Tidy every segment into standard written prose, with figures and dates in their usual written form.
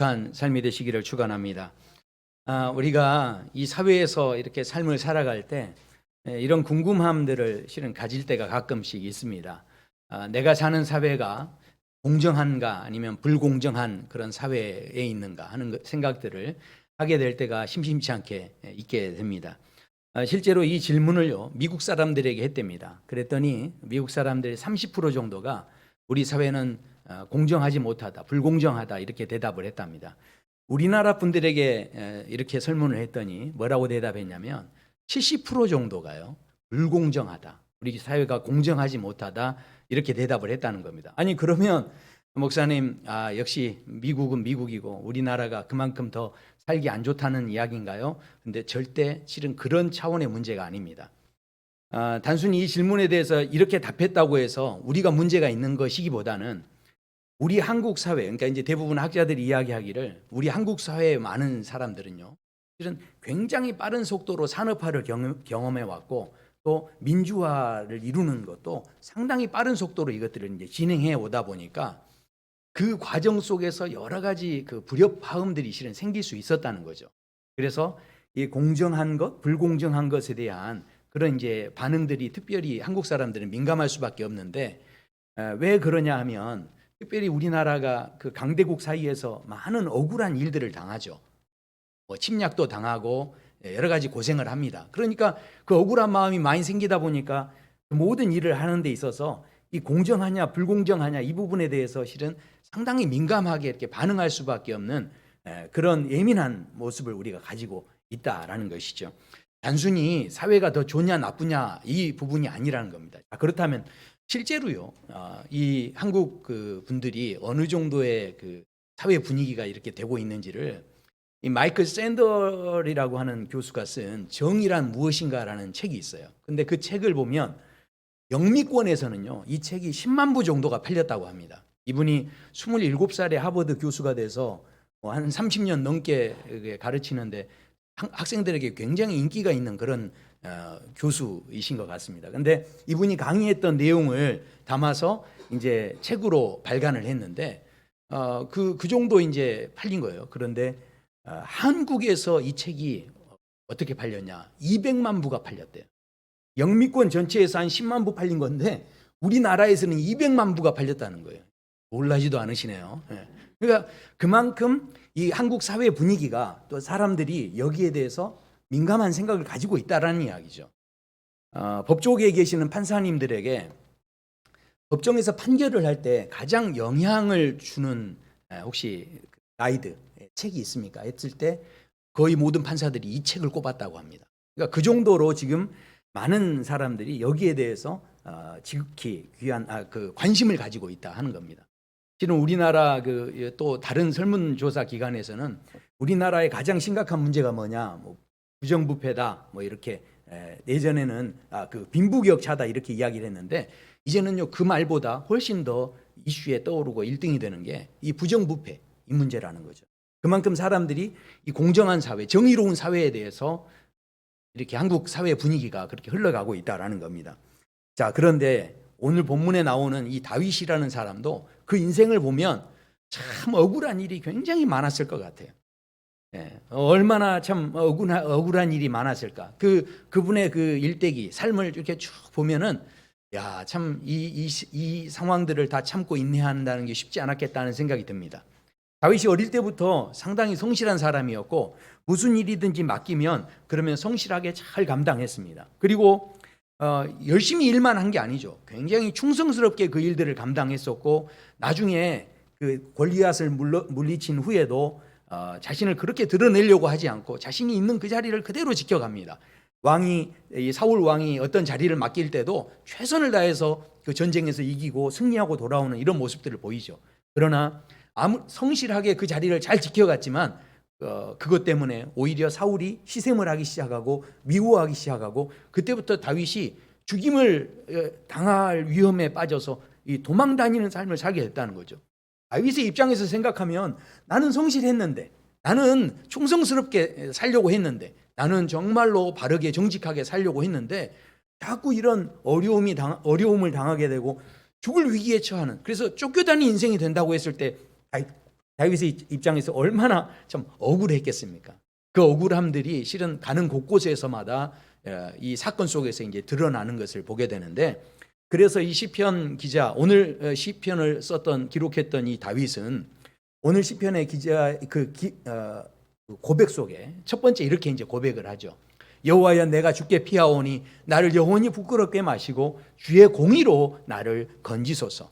행복한 삶이 되시기를 축원합니다. 우리가 이 사회에서 이렇게 삶을 살아갈 때 이런 궁금함들을 실은 가질 때가 가끔씩 있습니다. 내가 사는 사회가 공정한가 아니면 불공정한 그런 사회에 있는가 하는 생각들을 하게 될 때가 심심치 않게 있게 됩니다. 실제로 이 질문을요, 미국 사람들에게 했답니다. 그랬더니 미국 사람들의 30% 정도가 우리 사회는 공정하지 못하다, 불공정하다 이렇게 대답을 했답니다. 우리나라 분들에게 이렇게 설문을 했더니 뭐라고 대답했냐면 70% 정도가요, 불공정하다, 우리 사회가 공정하지 못하다 이렇게 대답을 했다는 겁니다. 아니 그러면 목사님, 역시 미국은 미국이고 우리나라가 그만큼 더 살기 안 좋다는 이야기인가요? 근데 절대 실은 그런 차원의 문제가 아닙니다. 단순히 이 질문에 대해서 이렇게 답했다고 해서 우리가 문제가 있는 것이기보다는 우리 한국 사회, 그러니까 이제 대부분 학자들이 이야기하기를 우리 한국 사회의 많은 사람들은요, 실은 굉장히 빠른 속도로 산업화를 경험해 왔고 또 민주화를 이루는 것도 상당히 빠른 속도로 이것들을 이제 진행해 오다 보니까 그 과정 속에서 여러 가지 그 불협화음들이 실은 생길 수 있었다는 거죠. 그래서 이 공정한 것, 불공정한 것에 대한 그런 이제 반응들이 특별히 한국 사람들은 민감할 수밖에 없는데, 왜 그러냐 하면 특별히 우리나라가 그 강대국 사이에서 많은 억울한 일들을 당하죠. 침략도 당하고 여러 가지 고생을 합니다. 그러니까 그 억울한 마음이 많이 생기다 보니까 모든 일을 하는 데 있어서 이 공정하냐 불공정하냐 이 부분에 대해서 실은 상당히 민감하게 이렇게 반응할 수밖에 없는 그런 예민한 모습을 우리가 가지고 있다라는 것이죠. 단순히 사회가 더 좋냐 나쁘냐 이 부분이 아니라는 겁니다. 그렇다면 실제로요, 이 한국 그 분들이 어느 정도의 그 사회 분위기가 이렇게 되고 있는지를 이 마이클 샌더이라고 하는 교수가 쓴 정의란 무엇인가라는 책이 있어요. 근데 그 책을 보면 영미권에서는요, 이 책이 10만 부 정도가 팔렸다고 합니다. 이분이 27살에 하버드 교수가 돼서 한 30년 넘게 가르치는데 학생들에게 굉장히 인기가 있는 그런 교수이신 것 같습니다. 근데 이분이 강의했던 내용을 담아서 이제 책으로 발간을 했는데 그 정도 이제 팔린 거예요. 그런데 한국에서 이 책이 어떻게 팔렸냐? 200만 부가 팔렸대요. 영미권 전체에서 한 10만 부 팔린 건데 우리나라에서는 200만 부가 팔렸다는 거예요. 놀라지도 않으시네요. 그러니까 그만큼 이 한국 사회 분위기가 또 사람들이 여기에 대해서 민감한 생각을 가지고 있다라는 이야기죠. 법조계에 계시는 판사님들에게 법정에서 판결을 할 때 가장 영향을 주는 혹시 가이드 책이 있습니까? 했을 때 거의 모든 판사들이 이 책을 꼽았다고 합니다. 그러니까 그 정도로 지금 많은 사람들이 여기에 대해서 지극히 귀한 그 관심을 가지고 있다 하는 겁니다. 실은 우리나라 그 또 다른 설문조사 기관에서는 우리나라의 가장 심각한 문제가 뭐냐, 뭐 부정부패다, 뭐 이렇게 예전에는 그 빈부격차다 이렇게 이야기를 했는데 이제는요 그 말보다 훨씬 더 이슈에 떠오르고 1등이 되는 게 이 부정부패 이 문제라는 거죠. 그만큼 사람들이 이 공정한 사회, 정의로운 사회에 대해서 이렇게 한국 사회 분위기가 그렇게 흘러가고 있다라는 겁니다. 자, 그런데 오늘 본문에 나오는 이 다윗이라는 사람도 그 인생을 보면 참 억울한 일이 굉장히 많았을 것 같아요. 얼마나 참 억울한 일이 많았을까. 그분의 그 일대기 삶을 이렇게 쭉 보면은 야, 참 이 상황들을 다 참고 인내한다는 게 쉽지 않았겠다는 생각이 듭니다. 다윗이 어릴 때부터 상당히 성실한 사람이었고 무슨 일이든지 맡기면 그러면 성실하게 잘 감당했습니다. 그리고 열심히 일만 한 게 아니죠. 굉장히 충성스럽게 그 일들을 감당했었고 나중에 그 골리앗을 물리친 후에도 자신을 그렇게 드러내려고 하지 않고 자신이 있는 그 자리를 그대로 지켜갑니다. 사울 왕이 어떤 자리를 맡길 때도 최선을 다해서 그 전쟁에서 이기고 승리하고 돌아오는 이런 모습들을 보이죠. 그러나 성실하게 그 자리를 잘 지켜갔지만 그것 때문에 오히려 사울이 시샘을 하기 시작하고 미워하기 시작하고 그때부터 다윗이 죽임을 당할 위험에 빠져서 이 도망 다니는 삶을 살게 됐다는 거죠. 다윗의 입장에서 생각하면 나는 성실했는데, 나는 충성스럽게 살려고 했는데, 나는 정말로 바르게 정직하게 살려고 했는데 자꾸 이런 어려움을 당하게 되고 죽을 위기에 처하는, 그래서 쫓겨다니는 인생이 된다고 했을 때 다윗의 입장에서 얼마나 참 억울했겠습니까? 그 억울함들이 실은 가는 곳곳에서마다 이 사건 속에서 이제 드러나는 것을 보게 되는데, 그래서 이 시편 기자, 오늘 시편을 기록했던 이 다윗은 오늘 시편의 기자 고백 속에 첫 번째 이렇게 이제 고백을 하죠. 여호와여, 내가 주께 피하오니 나를 영원히 부끄럽게 마시고 주의 공의로 나를 건지소서.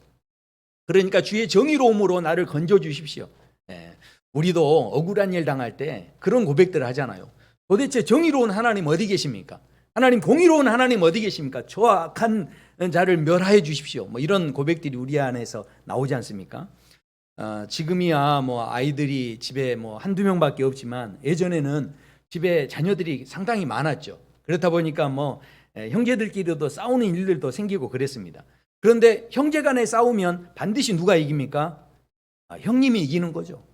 그러니까 주의 정의로움으로 나를 건져 주십시오. 우리도 억울한 일 당할 때 그런 고백들을 하잖아요. 도대체 정의로운 하나님 어디 계십니까? 하나님, 공의로운 하나님 어디 계십니까? 저와 악한 자를 멸하여 주십시오. 뭐 이런 고백들이 우리 안에서 나오지 않습니까? 지금이야 뭐 아이들이 집에 뭐 한두 명밖에 없지만 예전에는 집에 자녀들이 상당히 많았죠. 그렇다 보니까 뭐 형제들끼리도 싸우는 일들도 생기고 그랬습니다. 그런데 형제 간에 싸우면 반드시 누가 이깁니까? 형님이 이기는 거죠.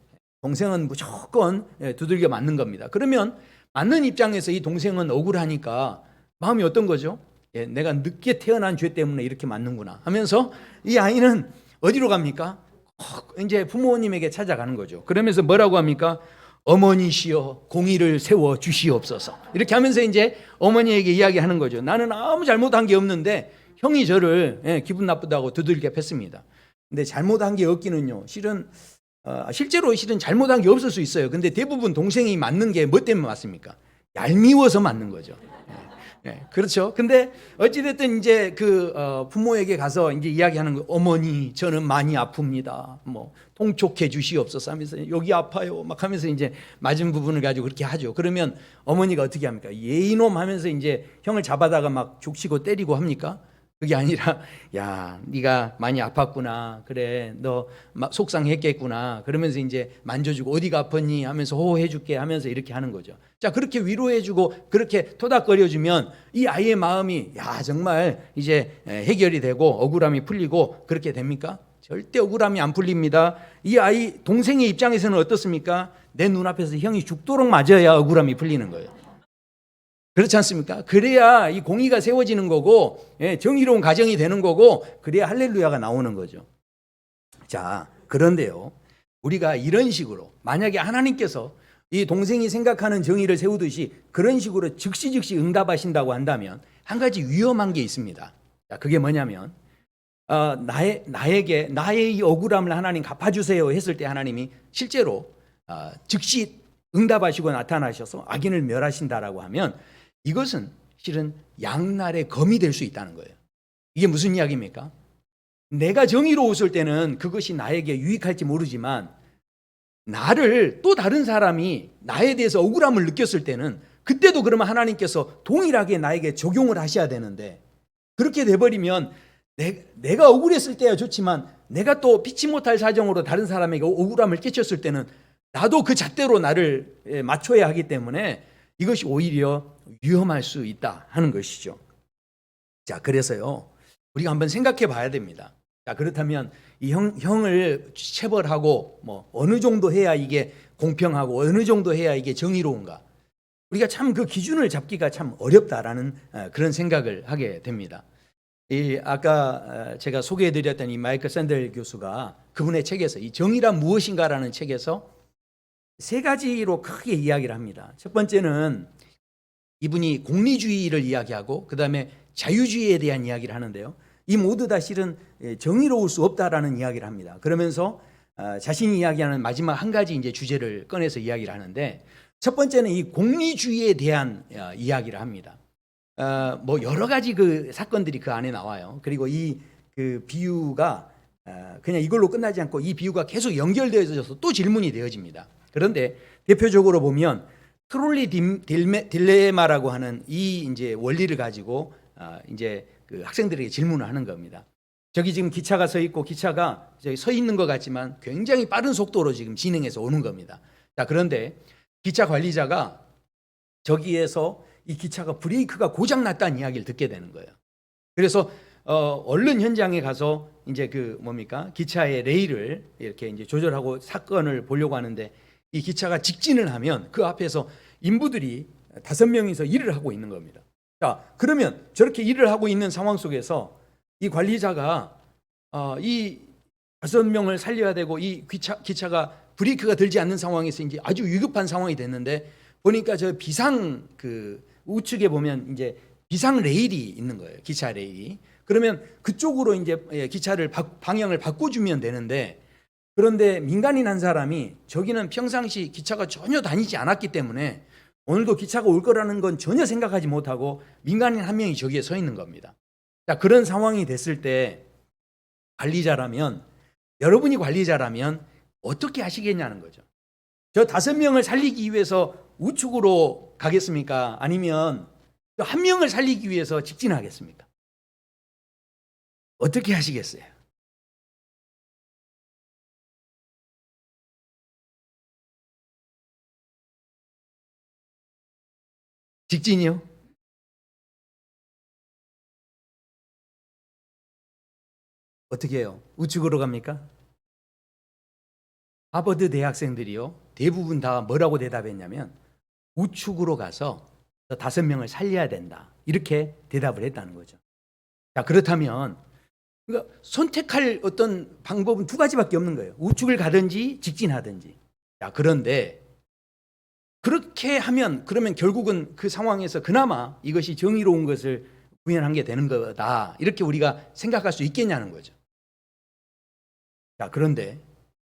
동생은 무조건 두들겨 맞는 겁니다. 그러면 맞는 입장에서 이 동생은 억울하니까 마음이 어떤 거죠? 내가 늦게 태어난 죄 때문에 이렇게 맞는구나 하면서 이 아이는 어디로 갑니까? 이제 부모님에게 찾아가는 거죠. 그러면서 뭐라고 합니까? 어머니시여 공의를 세워 주시옵소서. 이렇게 하면서 이제 어머니에게 이야기하는 거죠. 나는 아무 잘못한 게 없는데 형이 저를 기분 나쁘다고 두들겨 팼습니다. 근데 잘못한 게 없기는요, 실제로 잘못한 게 없을 수 있어요. 근데 대부분 동생이 맞는 게 뭐 때문에 맞습니까? 얄미워서 맞는 거죠. 그렇죠. 근데 어찌됐든 이제 부모에게 가서 이제 이야기하는 거예요. 어머니, 저는 많이 아픕니다. 뭐 통촉해 주시옵소서 하면서 여기 아파요 막 하면서 이제 맞은 부분을 가지고 그렇게 하죠. 그러면 어머니가 어떻게 합니까? 예이놈 하면서 이제 형을 잡아다가 막 족치고 때리고 합니까? 그게 아니라, 야, 네가 많이 아팠구나. 그래, 너 막 속상했겠구나. 그러면서 이제 만져주고 어디가 아팠니 하면서 호호해줄게 하면서 이렇게 하는 거죠. 자, 그렇게 위로해주고 그렇게 토닥거려주면 이 아이의 마음이 정말 이제 해결이 되고 억울함이 풀리고 그렇게 됩니까? 절대 억울함이 안 풀립니다. 이 아이 동생의 입장에서는 어떻습니까? 내 눈앞에서 형이 죽도록 맞아야 억울함이 풀리는 거예요. 그렇지 않습니까? 그래야 이 공의가 세워지는 거고 정의로운 가정이 되는 거고, 그래야 할렐루야가 나오는 거죠. 자, 그런데요, 우리가 이런 식으로 만약에 하나님께서 이 동생이 생각하는 정의를 세우듯이 그런 식으로 즉시 응답하신다고 한다면 한 가지 위험한 게 있습니다. 자, 그게 뭐냐면 나의 이 억울함을 하나님 갚아주세요 했을 때 하나님이 실제로 즉시 응답하시고 나타나셔서 악인을 멸하신다라고 하면 이것은 실은 양날의 검이 될 수 있다는 거예요. 이게 무슨 이야기입니까? 내가 정의로웠을 때는 그것이 나에게 유익할지 모르지만 나를 또 다른 사람이 나에 대해서 억울함을 느꼈을 때는 그때도 그러면 하나님께서 동일하게 나에게 적용을 하셔야 되는데, 그렇게 돼버리면 내가 억울했을 때야 좋지만 내가 또 피치 못할 사정으로 다른 사람에게 억울함을 끼쳤을 때는 나도 그 잣대로 나를 맞춰야 하기 때문에 이것이 오히려 위험할 수 있다 하는 것이죠. 자, 그래서요, 우리가 한번 생각해 봐야 됩니다. 자, 그렇다면 이 형을 체벌하고 뭐 어느 정도 해야 이게 공평하고 어느 정도 해야 이게 정의로운가? 우리가 참 그 기준을 잡기가 참 어렵다라는 그런 생각을 하게 됩니다. 아까 제가 소개해드렸던 이 마이클 샌델 교수가 그분의 책에서 이 정의란 무엇인가라는 책에서 세 가지로 크게 이야기를 합니다. 첫 번째는 이분이 공리주의를 이야기하고 그 다음에 자유주의에 대한 이야기를 하는데요. 이 모두 다 실은 정의로울 수 없다라는 이야기를 합니다. 그러면서 자신이 이야기하는 마지막 한 가지 이제 주제를 꺼내서 이야기를 하는데, 첫 번째는 이 공리주의에 대한 이야기를 합니다. 뭐 여러 가지 그 사건들이 그 안에 나와요. 그리고 그 비유가 그냥 이걸로 끝나지 않고 이 비유가 계속 연결되어져서 또 질문이 되어집니다. 그런데 대표적으로 보면 트롤리 딜레마라고 하는 이 이제 원리를 가지고 이제 그 학생들에게 질문을 하는 겁니다. 저기 지금 기차가 서 있고 기차가 저기 서 있는 것 같지만 굉장히 빠른 속도로 지금 진행해서 오는 겁니다. 자, 그런데 기차 관리자가 저기에서 이 기차가 브레이크가 고장 났다는 이야기를 듣게 되는 거예요. 그래서 얼른 현장에 가서 이제 기차의 레일을 이렇게 이제 조절하고 사건을 보려고 하는데, 이 기차가 직진을 하면 그 앞에서 인부들이 5명이서 일을 하고 있는 겁니다. 자, 그러면 저렇게 일을 하고 있는 상황 속에서 이 관리자가 이 5명을 살려야 되고 이 기차가 브레이크가 들지 않는 상황에서 이제 아주 위급한 상황이 됐는데 보니까 저 비상 우측에 보면 이제 비상 레일이 있는 거예요. 기차 레일이. 그러면 그쪽으로 이제 기차를 방향을 바꿔주면 되는데, 그런데 민간인 한 사람이 저기는 평상시 기차가 전혀 다니지 않았기 때문에 오늘도 기차가 올 거라는 건 전혀 생각하지 못하고 민간인 한 명이 저기에 서 있는 겁니다. 자, 그런 상황이 됐을 때 관리자라면, 여러분이 관리자라면 어떻게 하시겠냐는 거죠. 저 5명을 살리기 위해서 우측으로 가겠습니까? 아니면 한 명을 살리기 위해서 직진하겠습니까? 어떻게 하시겠어요? 직진이요? 어떻게 해요? 우측으로 갑니까? 하버드 대학생들이요, 대부분 다 뭐라고 대답했냐면 우측으로 가서 5명을 살려야 된다, 이렇게 대답을 했다는 거죠. 자, 그렇다면 그러니까 선택할 어떤 방법은 2가지밖에 없는 거예요. 우측을 가든지 직진하든지. 자, 그런데 그렇게 하면 그러면 결국은 그 상황에서 그나마 이것이 정의로운 것을 구현한 게 되는 거다, 이렇게 우리가 생각할 수 있겠냐는 거죠. 자, 그런데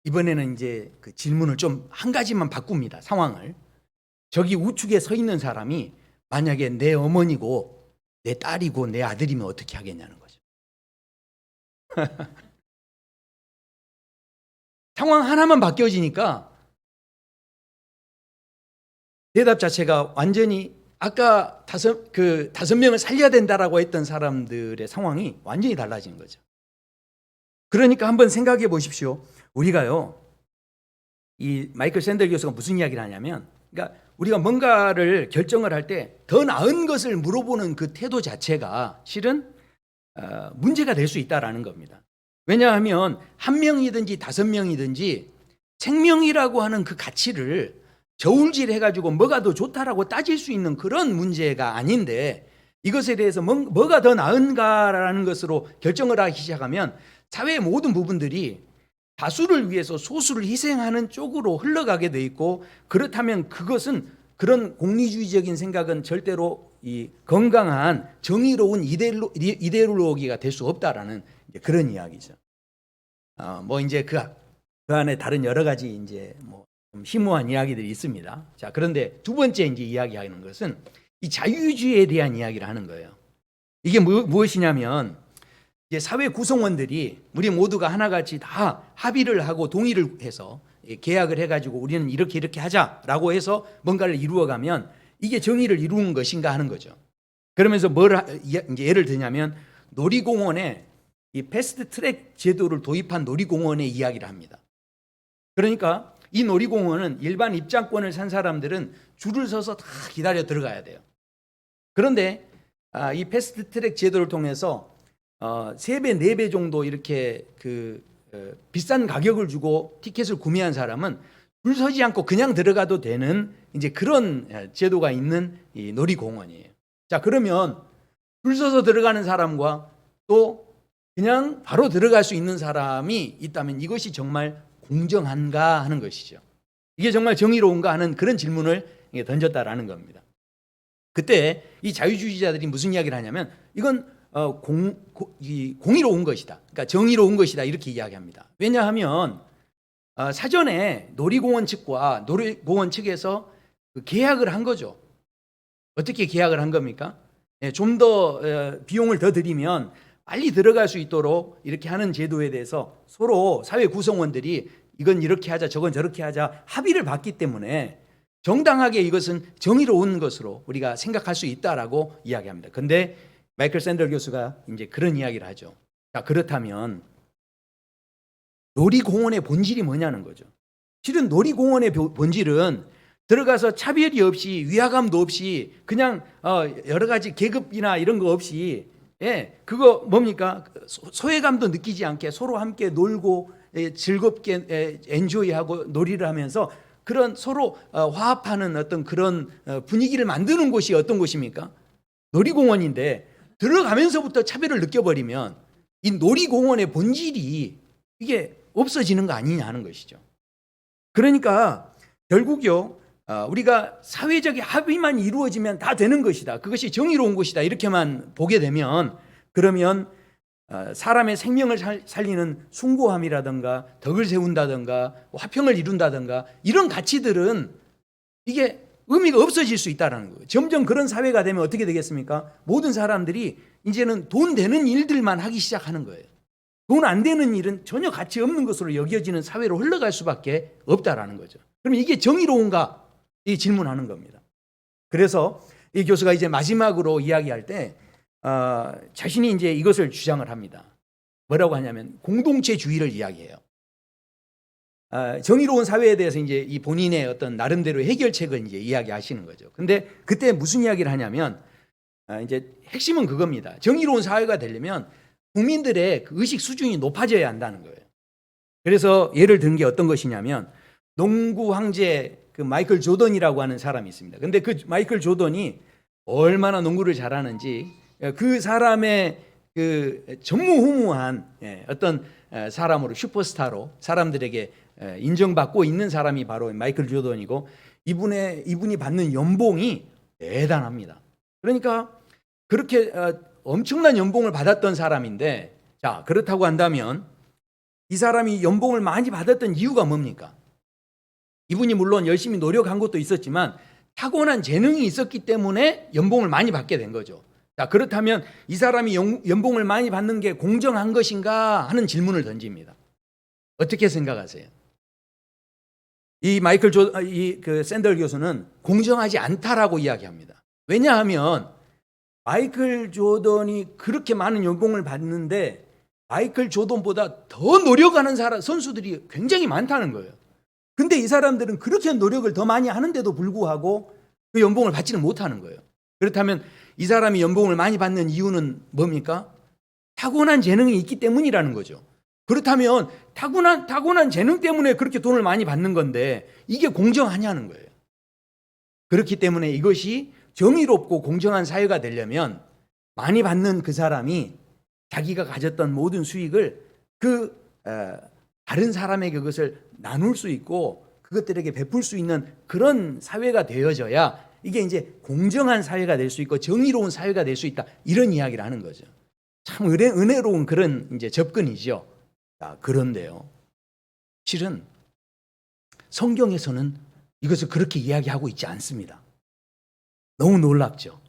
이번에는 이제 그 질문을 좀 한 가지만 바꿉니다. 상황을. 저기 우측에 서 있는 사람이 만약에 내 어머니고 내 딸이고 내 아들이면 어떻게 하겠냐는 거죠. 상황 하나만 바뀌어지니까 대답 자체가 완전히 아까 5명을 살려야 된다라고 했던 사람들의 상황이 완전히 달라지는 거죠. 그러니까 한번 생각해 보십시오. 우리가요, 이 마이클 샌델 교수가 무슨 이야기를 하냐면, 그러니까 우리가 뭔가를 결정을 할 때 더 나은 것을 물어보는 그 태도 자체가 실은 문제가 될 수 있다라는 겁니다. 왜냐하면 1명이든지 5명이든지 생명이라고 하는 그 가치를 저울질해가지고 뭐가 더 좋다라고 따질 수 있는 그런 문제가 아닌데, 이것에 대해서 뭐가 더 나은가라는 것으로 결정을 하기 시작하면 사회의 모든 부분들이 다수를 위해서 소수를 희생하는 쪽으로 흘러가게 돼 있고, 그렇다면 그것은, 그런 공리주의적인 생각은 절대로 이 건강한 정의로운 이데올로기가 될 수 없다라는 그런 이야기죠. 뭐 이제 그 안에 다른 여러 가지 이제 뭐 좀 심오한 이야기들이 있습니다. 자, 그런데 2번째 이제 이야기하는 것은 이 자유주의에 대한 이야기를 하는 거예요. 이게 무엇이냐면, 이제 사회 구성원들이 우리 모두가 하나같이 다 합의를 하고 동의를 해서 계약을 해가지고 우리는 이렇게 하자라고 해서 뭔가를 이루어가면 이게 정의를 이루는 것인가 하는 거죠. 그러면서 이제 예를 들냐면 놀이공원에 이 패스트 트랙 제도를 도입한 놀이공원의 이야기를 합니다. 그러니까 이 놀이공원은 일반 입장권을 산 사람들은 줄을 서서 다 기다려 들어가야 돼요. 그런데 이 패스트 트랙 제도를 통해서 3배, 4배 정도 이렇게 비싼 가격을 주고 티켓을 구매한 사람은 줄 서지 않고 그냥 들어가도 되는 이제 그런 제도가 있는 이 놀이공원이에요. 자, 그러면 줄 서서 들어가는 사람과 또 그냥 바로 들어갈 수 있는 사람이 있다면 이것이 정말 공정한가 하는 것이죠. 이게 정말 정의로운가 하는 그런 질문을 던졌다라는 겁니다. 그때 이 자유주의자들이 무슨 이야기를 하냐면, 이건 공의로운 것이다, 그러니까 정의로운 것이다, 이렇게 이야기합니다. 왜냐하면 사전에 놀이공원 측과 놀이공원 측에서 계약을 한 거죠. 어떻게 계약을 한 겁니까? 좀 더 비용을 더 들이면 빨리 들어갈 수 있도록 이렇게 하는 제도에 대해서 서로 사회 구성원들이 이건 이렇게 하자, 저건 저렇게 하자 합의를 봤기 때문에 정당하게 이것은 정의로운 것으로 우리가 생각할 수 있다라고 이야기합니다. 그런데 마이클 샌델 교수가 이제 그런 이야기를 하죠. 자, 그렇다면 놀이공원의 본질이 뭐냐는 거죠. 실은 놀이공원의 본질은 들어가서 차별이 없이 위화감도 없이 그냥 여러 가지 계급이나 이런 거 없이, 그거 뭡니까? 소외감도 느끼지 않게 서로 함께 놀고 즐겁게 엔조이하고 놀이를 하면서 그런 서로 화합하는 어떤 그런 분위기를 만드는 곳이 어떤 곳입니까? 놀이공원인데 들어가면서부터 차별을 느껴버리면 이 놀이공원의 본질이 이게 없어지는 거 아니냐 하는 것이죠. 그러니까 결국요, 우리가 사회적 합의만 이루어지면 다 되는 것이다, 그것이 정의로운 것이다, 이렇게만 보게 되면, 그러면 사람의 생명을 살리는 숭고함이라든가 덕을 세운다든가 화평을 이룬다든가 이런 가치들은 이게 의미가 없어질 수 있다는 거예요. 점점 그런 사회가 되면 어떻게 되겠습니까? 모든 사람들이 이제는 돈 되는 일들만 하기 시작하는 거예요. 돈 안 되는 일은 전혀 가치 없는 것으로 여겨지는 사회로 흘러갈 수밖에 없다라는 거죠. 그럼 이게 정의로운가? 이 질문하는 겁니다. 그래서 이 교수가 이제 마지막으로 이야기할 때 자신이 이제 이것을 주장을 합니다. 뭐라고 하냐면 공동체주의를 이야기해요. 정의로운 사회에 대해서 이제 이 본인의 어떤 나름대로 해결책을 이제 이야기하시는 거죠. 근데 그때 무슨 이야기를 하냐면 이제 핵심은 그겁니다. 정의로운 사회가 되려면 국민들의 그 의식 수준이 높아져야 한다는 거예요. 그래서 예를 든 게 어떤 것이냐면 농구 황제 그 마이클 조던이라고 하는 사람이 있습니다. 근데 그 마이클 조던이 얼마나 농구를 잘하는지 그 사람의 그 전무후무한 어떤 사람으로 슈퍼스타로 사람들에게 인정받고 있는 사람이 바로 마이클 조던이고, 이분이 받는 연봉이 대단합니다. 그러니까 그렇게 엄청난 연봉을 받았던 사람인데, 자, 그렇다고 한다면 이 사람이 연봉을 많이 받았던 이유가 뭡니까? 이분이 물론 열심히 노력한 것도 있었지만 타고난 재능이 있었기 때문에 연봉을 많이 받게 된 거죠. 자, 그렇다면 이 사람이 연봉을 많이 받는 게 공정한 것인가 하는 질문을 던집니다. 어떻게 생각하세요? 이 그 샌들 교수는 공정하지 않다라고 이야기합니다. 왜냐하면 마이클 조던이 그렇게 많은 연봉을 받는데 마이클 조던보다 더 노력하는 선수들이 굉장히 많다는 거예요. 근데 이 사람들은 그렇게 노력을 더 많이 하는데도 불구하고 그 연봉을 받지는 못하는 거예요. 그렇다면 이 사람이 연봉을 많이 받는 이유는 뭡니까? 타고난 재능이 있기 때문이라는 거죠. 그렇다면 타고난 재능 때문에 그렇게 돈을 많이 받는 건데 이게 공정하냐는 거예요. 그렇기 때문에 이것이 정의롭고 공정한 사회가 되려면 많이 받는 그 사람이 자기가 가졌던 모든 수익을 다른 사람에게 그것을 나눌 수 있고 그것들에게 베풀 수 있는 그런 사회가 되어져야 이게 이제 공정한 사회가 될 수 있고 정의로운 사회가 될 수 있다, 이런 이야기를 하는 거죠. 참 은혜로운 그런 이제 접근이죠. 자, 그런데요, 실은 성경에서는 이것을 그렇게 이야기하고 있지 않습니다. 너무 놀랍죠.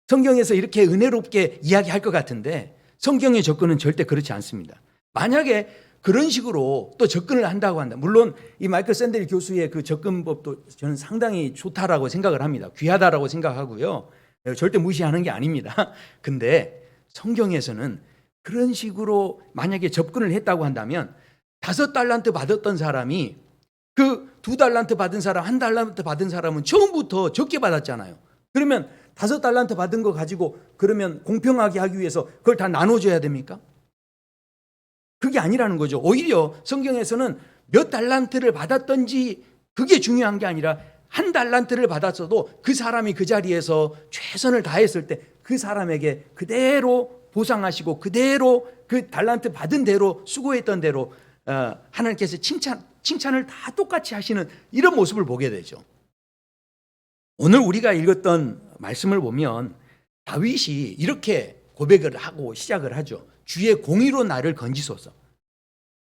성경에서 이렇게 은혜롭게 이야기할 것 같은데 성경의 접근은 절대 그렇지 않습니다. 만약에 그런 식으로 또 접근을 한다고 한다, 물론 이 마이클 샌델 교수의 그 접근법도 저는 상당히 좋다라고 생각을 합니다. 귀하다라고 생각하고요, 절대 무시하는 게 아닙니다. 근데 성경에서는 그런 식으로 만약에 접근을 했다고 한다면 5달란트 받았던 사람이 그 2달란트 받은 사람, 1달란트 받은 사람은 처음부터 적게 받았잖아요. 그러면 5달란트 받은 거 가지고 그러면 공평하게 하기 위해서 그걸 다 나눠줘야 됩니까? 그게 아니라는 거죠. 오히려 성경에서는 몇 달란트를 받았던지 그게 중요한 게 아니라 1달란트를 받았어도 그 사람이 그 자리에서 최선을 다했을 때 그 사람에게 그대로 보상하시고 그대로 그 달란트 받은 대로 수고했던 대로 하나님께서 칭찬을 다 똑같이 하시는 이런 모습을 보게 되죠. 오늘 우리가 읽었던 말씀을 보면 다윗이 이렇게 고백을 하고 시작을 하죠. 주의 공의로 나를 건지소서.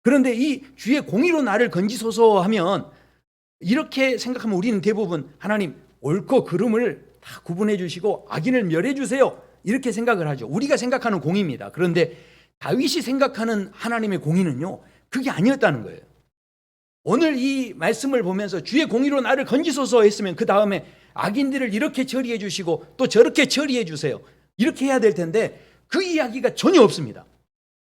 그런데 이 주의 공의로 나를 건지소서 하면 이렇게 생각하면 우리는 대부분 하나님 옳고 그름을 다 구분해 주시고 악인을 멸해 주세요, 이렇게 생각을 하죠. 우리가 생각하는 공의입니다. 그런데 다윗이 생각하는 하나님의 공의는요, 그게 아니었다는 거예요. 오늘 이 말씀을 보면서 주의 공의로 나를 건지소서 했으면 그 다음에 악인들을 이렇게 처리해 주시고 또 저렇게 처리해 주세요, 이렇게 해야 될 텐데 그 이야기가 전혀 없습니다.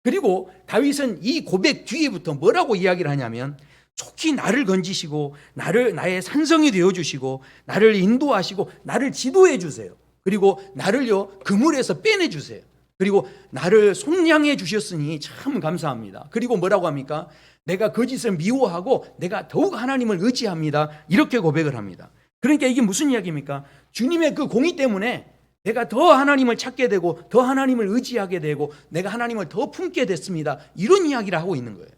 그리고 다윗은 이 고백 뒤에부터 뭐라고 이야기를 하냐면 촉히 나를 건지시고 나의 산성이 되어주시고 나를 인도하시고 나를 지도해 주세요. 그리고 나를요 그물에서 빼내 주세요. 그리고 나를 속량해 주셨으니 참 감사합니다. 그리고 뭐라고 합니까? 내가 거짓을 미워하고 내가 더욱 하나님을 의지합니다, 이렇게 고백을 합니다. 그러니까 이게 무슨 이야기입니까? 주님의 그 공의 때문에 내가 더 하나님을 찾게 되고 더 하나님을 의지하게 되고 내가 하나님을 더 품게 됐습니다, 이런 이야기를 하고 있는 거예요.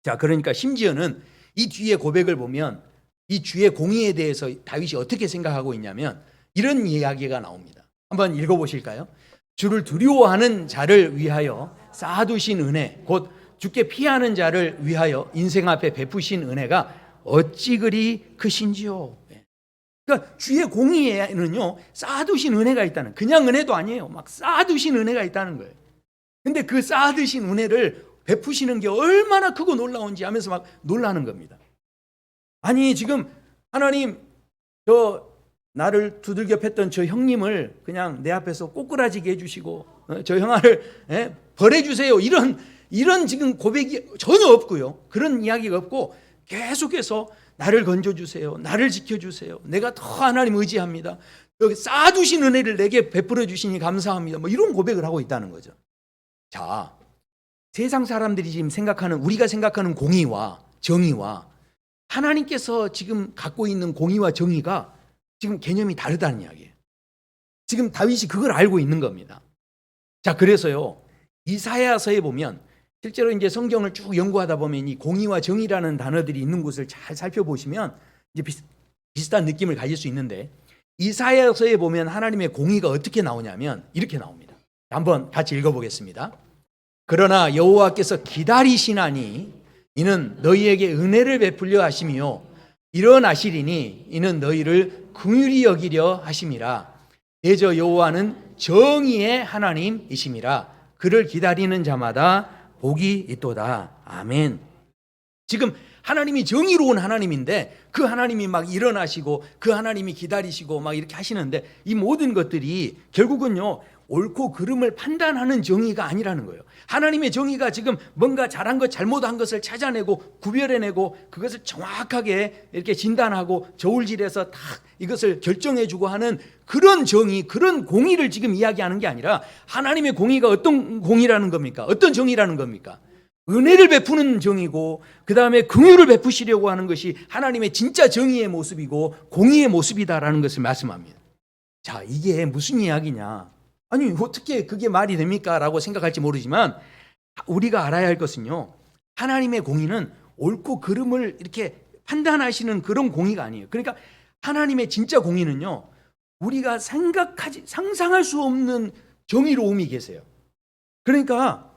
자, 그러니까 심지어는 이 뒤에 고백을 보면 이 주의 공의에 대해서 다윗이 어떻게 생각하고 있냐면 이런 이야기가 나옵니다. 한번 읽어보실까요? 주를 두려워하는 자를 위하여 쌓아두신 은혜, 곧 주께 피하는 자를 위하여 인생 앞에 베푸신 은혜가 어찌 그리 크신지요. 그러니까 주의 공의에는요 쌓아두신 은혜가 있다는, 그냥 은혜도 아니에요. 막 쌓아두신 은혜가 있다는 거예요. 근데 그 쌓아두신 은혜를 베푸시는 게 얼마나 크고 놀라운지 하면서 막 놀라는 겁니다. 아니 지금 하나님, 저 나를 두들겨 팼던 저 형님을 그냥 내 앞에서 꼬꾸라지게 해주시고 저 형아를 벌해주세요, 이런 지금 고백이 전혀 없고요. 그런 이야기가 없고 계속해서 나를 건져주세요, 나를 지켜주세요, 내가 더 하나님 의지합니다, 여기 쌓아두신 은혜를 내게 베풀어 주시니 감사합니다, 뭐 이런 고백을 하고 있다는 거죠. 자, 세상 사람들이 지금 생각하는, 우리가 생각하는 공의와 정의와 하나님께서 지금 갖고 있는 공의와 정의가 지금 개념이 다르다는 이야기예요. 지금 다윗이 그걸 알고 있는 겁니다. 자, 그래서요 이사야서에 보면 실제로 이제 성경을 쭉 연구하다 보면 이 공의와 정의라는 단어들이 있는 곳을 잘 살펴보시면 이제 비슷한 느낌을 가질 수 있는데, 이사야서에 보면 하나님의 공의가 어떻게 나오냐면 이렇게 나옵니다. 한번 같이 읽어보겠습니다. 그러나 여호와께서 기다리시나니 이는 너희에게 은혜를 베풀려 하심이요 일어나시리니 이는 너희를 긍휼히 여기려 하심이라. 대저 여호와는 정의의 하나님이심이라. 그를 기다리는 자마다 복이 있도다. 아멘. 지금 하나님이 정의로운 하나님인데 그 하나님이 막 일어나시고 그 하나님이 기다리시고 막 이렇게 하시는데 이 모든 것들이 결국은요 옳고 그름을 판단하는 정의가 아니라는 거예요. 하나님의 정의가 지금 뭔가 잘한 것 잘못한 것을 찾아내고 구별해내고 그것을 정확하게 이렇게 진단하고 저울질해서 딱 이것을 결정해주고 하는 그런 정의, 그런 공의를 지금 이야기하는 게 아니라 하나님의 공의가 어떤 공의라는 겁니까? 어떤 정의라는 겁니까? 은혜를 베푸는 정의고 그 다음에 긍휼을 베푸시려고 하는 것이 하나님의 진짜 정의의 모습이고 공의의 모습이다라는 것을 말씀합니다. 자, 이게 무슨 이야기냐? 아니 어떻게 그게 말이 됩니까? 라고 생각할지 모르지만 우리가 알아야 할 것은요, 하나님의 공의는 옳고 그름을 이렇게 판단하시는 그런 공의가 아니에요. 그러니까 하나님의 진짜 공의는요 우리가 상상할 수 없는 정의로움이 계세요. 그러니까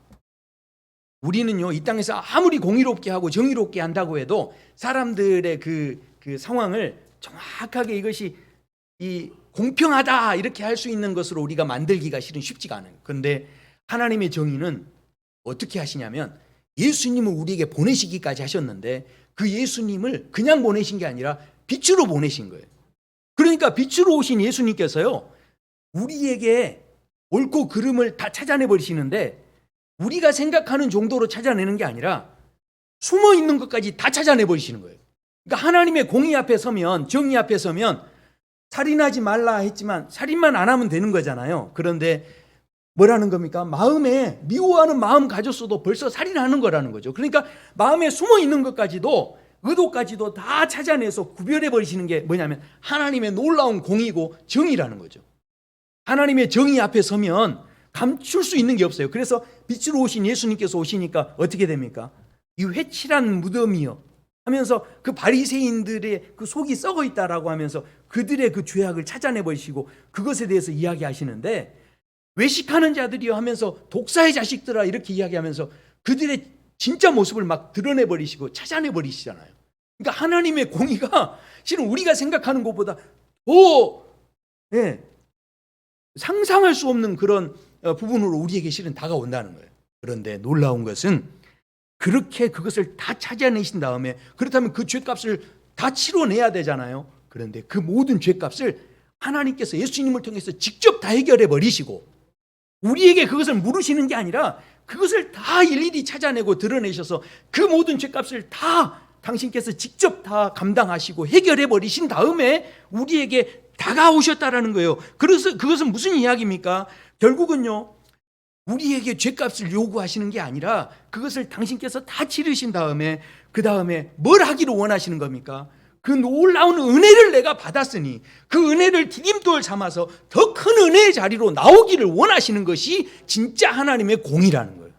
우리는요 이 땅에서 아무리 공의롭게 하고 정의롭게 한다고 해도 사람들의 그 상황을 정확하게 이것이 이 공평하다 이렇게 할 수 있는 것으로 우리가 만들기가 실은 쉽지가 않아요. 그런데 하나님의 정의는 어떻게 하시냐면 예수님을 우리에게 보내시기까지 하셨는데 그 예수님을 그냥 보내신 게 아니라 빛으로 보내신 거예요. 그러니까 빛으로 오신 예수님께서요 우리에게 옳고 그름을 다 찾아내 버리시는데 우리가 생각하는 정도로 찾아내는 게 아니라 숨어 있는 것까지 다 찾아내 버리시는 거예요. 그러니까 하나님의 공의 앞에 서면, 정의 앞에 서면 살인하지 말라 했지만 살인만 안 하면 되는 거잖아요. 그런데 뭐라는 겁니까? 마음에 미워하는 마음 가졌어도 벌써 살인하는 거라는 거죠. 그러니까 마음에 숨어 있는 것까지도, 의도까지도 다 찾아내서 구별해 버리시는 게 뭐냐면 하나님의 놀라운 공의고 정의라는 거죠. 하나님의 정의 앞에 서면 감출 수 있는 게 없어요. 그래서 빛으로 오신 예수님께서 오시니까 어떻게 됩니까? 이 회칠한 무덤이요 하면서 그 바리새인들의 그 속이 썩어 있다라고 하면서 그들의 그 죄악을 찾아내 버리시고 그것에 대해서 이야기하시는데, 외식하는 자들이요 하면서 독사의 자식들아 이렇게 이야기하면서 그들의 진짜 모습을 막 드러내 버리시고 찾아내 버리시잖아요. 그러니까 하나님의 공의가 실은 우리가 생각하는 것보다 더 상상할 수 없는 그런 부분으로 우리에게 실은 다가온다는 거예요. 그런데 놀라운 것은 그렇게 그것을 다 찾아내신 다음에, 그렇다면 그 죄값을 다 치러내야 되잖아요. 그런데 그 모든 죄값을 하나님께서 예수님을 통해서 직접 다 해결해 버리시고 우리에게 그것을 물으시는 게 아니라 그것을 다 일일이 찾아내고 드러내셔서 그 모든 죄값을 다 당신께서 직접 다 감당하시고 해결해 버리신 다음에 우리에게 다가오셨다라는 거예요. 그래서 그것은 무슨 이야기입니까? 결국은요 우리에게 죄값을 요구하시는 게 아니라 그것을 당신께서 다 치르신 다음에 그 다음에 뭘 하기를 원하시는 겁니까? 그 놀라운 은혜를 내가 받았으니 그 은혜를 디딤돌 삼아서 더 큰 은혜의 자리로 나오기를 원하시는 것이 진짜 하나님의 공의라는 거예요.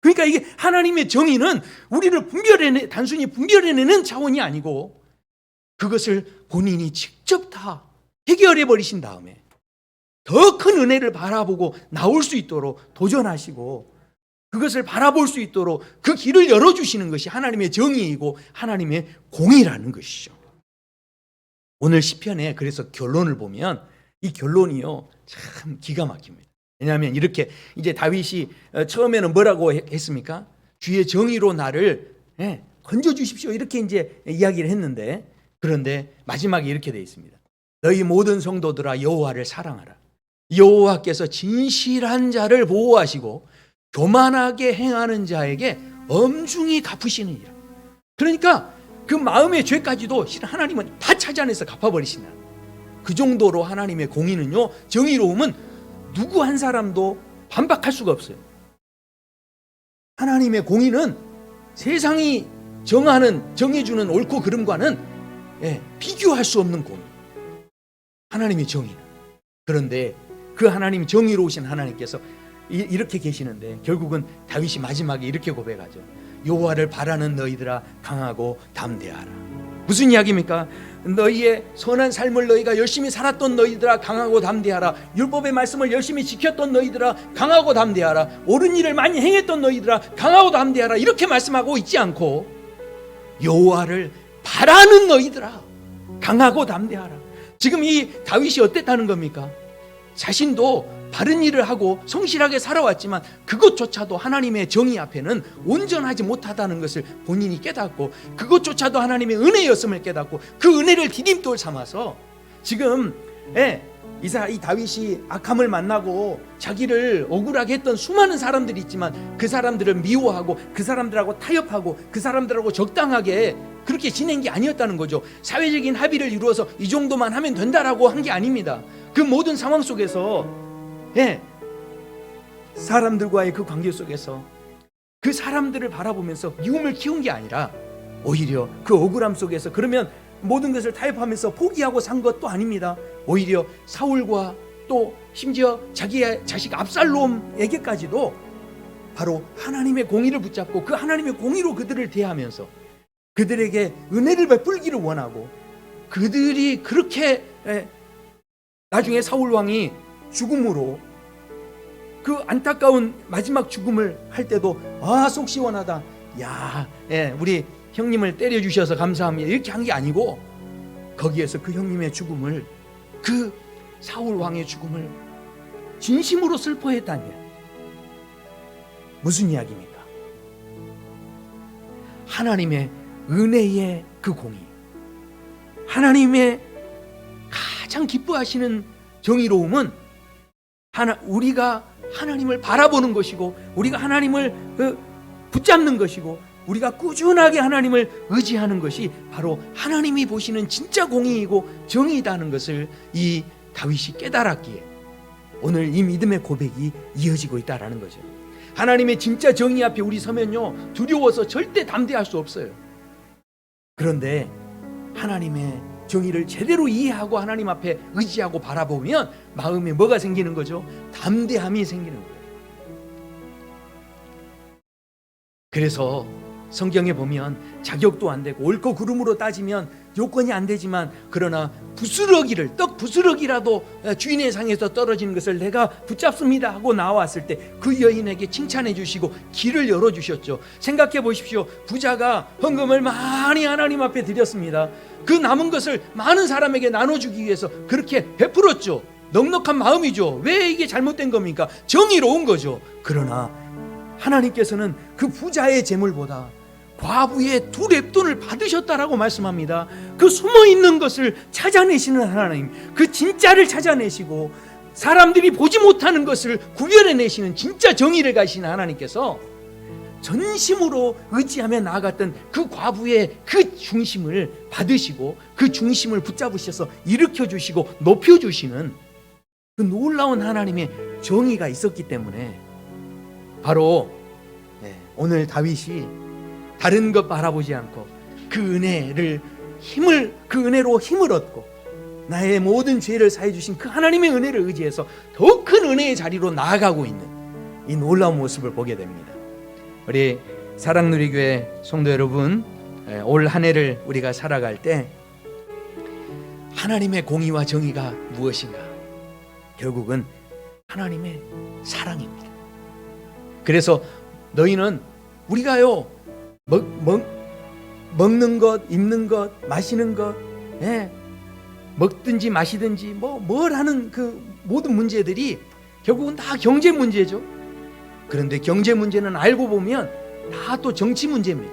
그러니까 이게 하나님의 정의는 우리를 단순히 분별해내는 차원이 아니고 그것을 본인이 직접 다 해결해 버리신 다음에 더 큰 은혜를 바라보고 나올 수 있도록 도전하시고 그것을 바라볼 수 있도록 그 길을 열어주시는 것이 하나님의 정의이고 하나님의 공의라는 것이죠. 오늘 시편에 그래서 결론을 보면 이 결론이요 참 기가 막힙니다. 왜냐하면 이렇게 이제 다윗이 처음에는 뭐라고 했습니까? 주의 정의로 나를 건져주십시오 이렇게 이제 이야기를 했는데, 그런데 마지막에 이렇게 되어 있습니다. 너희 모든 성도들아 여호와를 사랑하라. 여호와께서 진실한 자를 보호하시고 교만하게 행하는 자에게 엄중히 갚으시느니라. 그러니까 그 마음의 죄까지도 하나님은 다 찾아내서 갚아버리신다. 그 정도로 하나님의 공의는요, 정의로움은 누구 한 사람도 반박할 수가 없어요. 하나님의 공의는 세상이 정해주는 옳고 그름과는 비교할 수 없는 공의. 하나님의 정의는. 그런데 그 하나님 정의로우신 하나님께서 이렇게 계시는데 결국은 다윗이 마지막에 이렇게 고백하죠. 여호와를 바라는 너희들아 강하고 담대하라. 무슨 이야기입니까? 너희의 선한 삶을 너희가 열심히 살았던 너희들아 강하고 담대하라. 율법의 말씀을 열심히 지켰던 너희들아 강하고 담대하라. 옳은 일을 많이 행했던 너희들아 강하고 담대하라. 이렇게 말씀하고 있지 않고 여호와를 바라는 너희들아 강하고 담대하라. 지금 이 다윗이 어땠다는 겁니까? 자신도 바른 일을 하고 성실하게 살아왔지만 그것조차도 하나님의 정의 앞에는 온전하지 못하다는 것을 본인이 깨닫고 그것조차도 하나님의 은혜였음을 깨닫고 그 은혜를 디딤돌 삼아서 지금 이 다윗이 악함을 만나고 자기를 억울하게 했던 수많은 사람들이 있지만 그 사람들을 미워하고 그 사람들하고 타협하고 그 사람들하고 적당하게 그렇게 지낸 게 아니었다는 거죠. 사회적인 합의를 이루어서 이 정도만 하면 된다라고 한 게 아닙니다. 그 모든 상황 속에서 사람들과의 그 관계 속에서 그 사람들을 바라보면서 미움을 키운 게 아니라 오히려 그 억울함 속에서 그러면 모든 것을 타협하면서 포기하고 산 것도 아닙니다. 오히려 사울과 또 심지어 자기의 자식 압살롬에게까지도 바로 하나님의 공의를 붙잡고 그 하나님의 공의로 그들을 대하면서 그들에게 은혜를 베풀기를 원하고 그들이 그렇게 나중에 사울 왕이 죽음으로 그 안타까운 마지막 죽음을 할 때도 속 시원하다. 우리 형님을 때려주셔서 감사합니다. 이렇게 한 게 아니고 거기에서 그 형님의 죽음을 그 사울 왕의 죽음을 진심으로 슬퍼했다는 게 무슨 이야기입니까? 하나님의 은혜의 그 공의, 하나님의 가장 기뻐하시는 정의로움은 우리가 하나님을 바라보는 것이고 우리가 하나님을 붙잡는 것이고 우리가 꾸준하게 하나님을 의지하는 것이 바로 하나님이 보시는 진짜 공의이고 정의이다는 것을 이 다윗이 깨달았기에 오늘 이 믿음의 고백이 이어지고 있다는 거죠. 하나님의 진짜 정의 앞에 우리 서면요 두려워서 절대 담대할 수 없어요. 그런데 하나님의 정의를 제대로 이해하고 하나님 앞에 의지하고 바라보면 마음에 뭐가 생기는 거죠? 담대함이 생기는 거예요. 그래서 성경에 보면 자격도 안 되고 옳고 그름으로 따지면 요건이 안 되지만 그러나 떡 부스러기라도 주인의 상에서 떨어지는 것을 내가 붙잡습니다 하고 나왔을 때 그 여인에게 칭찬해 주시고 길을 열어주셨죠. 생각해 보십시오. 부자가 헌금을 많이 하나님 앞에 드렸습니다. 그 남은 것을 많은 사람에게 나눠주기 위해서 그렇게 베풀었죠. 넉넉한 마음이죠. 왜 이게 잘못된 겁니까? 정의로운 거죠. 그러나 하나님께서는 그 부자의 재물보다 과부의 2렙돈을 받으셨다라고 말씀합니다. 그 숨어있는 것을 찾아내시는 하나님, 그 진짜를 찾아내시고 사람들이 보지 못하는 것을 구별해내시는 진짜 정의를 가지신 하나님께서 전심으로 의지하며 나아갔던 그 과부의 그 중심을 받으시고 그 중심을 붙잡으셔서 일으켜주시고 높여주시는 그 놀라운 하나님의 정의가 있었기 때문에 바로 오늘 다윗이 다른 것 바라보지 않고 그 은혜로 힘을 얻고 나의 모든 죄를 사해 주신 그 하나님의 은혜를 의지해서 더 큰 은혜의 자리로 나아가고 있는 이 놀라운 모습을 보게 됩니다. 우리 사랑누리교회 성도 여러분, 올 한 해를 우리가 살아갈 때 하나님의 공의와 정의가 무엇인가? 결국은 하나님의 사랑입니다. 그래서 너희는 우리가요 먹는 것, 입는 것, 마시는 것, 먹든지 마시든지 뭘 하는 그 모든 문제들이 결국은 다 경제 문제죠. 그런데 경제 문제는 알고 보면 다 또 정치 문제입니다.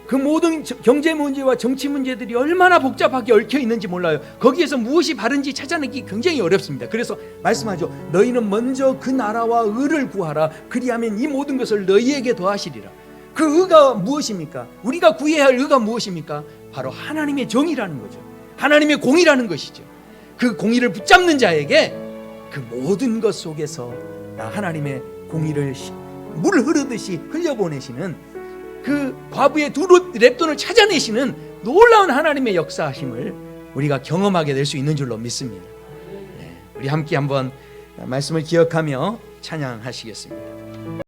그 모든 경제 문제와 정치 문제들이 얼마나 복잡하게 얽혀 있는지 몰라요. 거기에서 무엇이 바른지 찾아내기 굉장히 어렵습니다. 그래서 말씀하죠. 너희는 먼저 그 나라와 의를 구하라. 그리하면 이 모든 것을 너희에게 더하시리라. 그 의가 무엇입니까? 우리가 구해야 할 의가 무엇입니까? 바로 하나님의 정의라는 거죠. 하나님의 공의라는 것이죠. 그 공의를 붙잡는 자에게 그 모든 것 속에서 하나님의 공의를 물 흐르듯이 흘려보내시는 그 과부의 두 렙돈을 찾아내시는 놀라운 하나님의 역사하심을 우리가 경험하게 될 수 있는 줄로 믿습니다. 우리 함께 한번 말씀을 기억하며 찬양하시겠습니다.